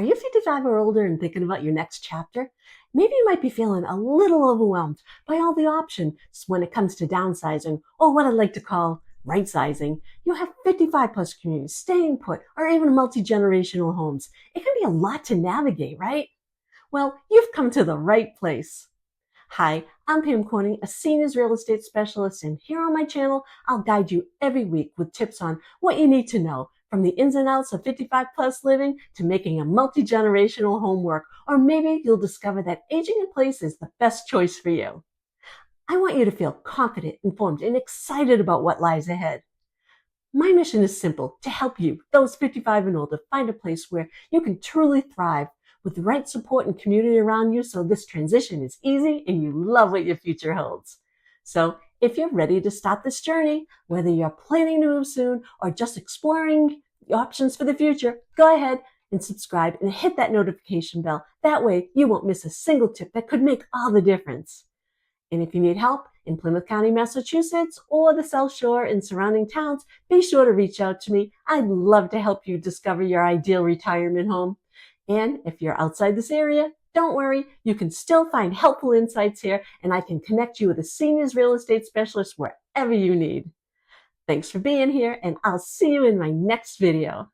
Are you 55 or older and thinking about your next chapter? Maybe you might be feeling a little overwhelmed by all the options when it comes to downsizing, or what I like to call right-sizing. You have 55 plus communities, staying put, or even multi-generational homes. It can be a lot to navigate, right? Well, you've come to the right place. Hi, I'm Pam Corning, a seniors real estate specialist, and here on my channel, I'll guide you every week with tips on what you need to know, from the ins and outs of 55 plus living to making a multi-generational home work, or maybe you'll discover that aging in place is the best choice for you. I want you to feel confident, informed, and excited about what lies ahead. My mission is simple: to help you, those 55 and older, find a place where you can truly thrive with the right support and community around you, so this transition is easy and you love what your future holds. So if you're ready to start this journey, whether you're planning to move soon or just exploring options for the future, go ahead and subscribe and hit that notification bell. That way you won't miss a single tip that could make all the difference. And if you need help in Plymouth County, Massachusetts, or the South Shore and surrounding towns, be sure to reach out to me. I'd love to help you discover your ideal retirement home. And if you're outside this area, don't worry, you can still find helpful insights here, and I can connect you with a seniors real estate specialist wherever you need. Thanks for being here, and I'll see you in my next video.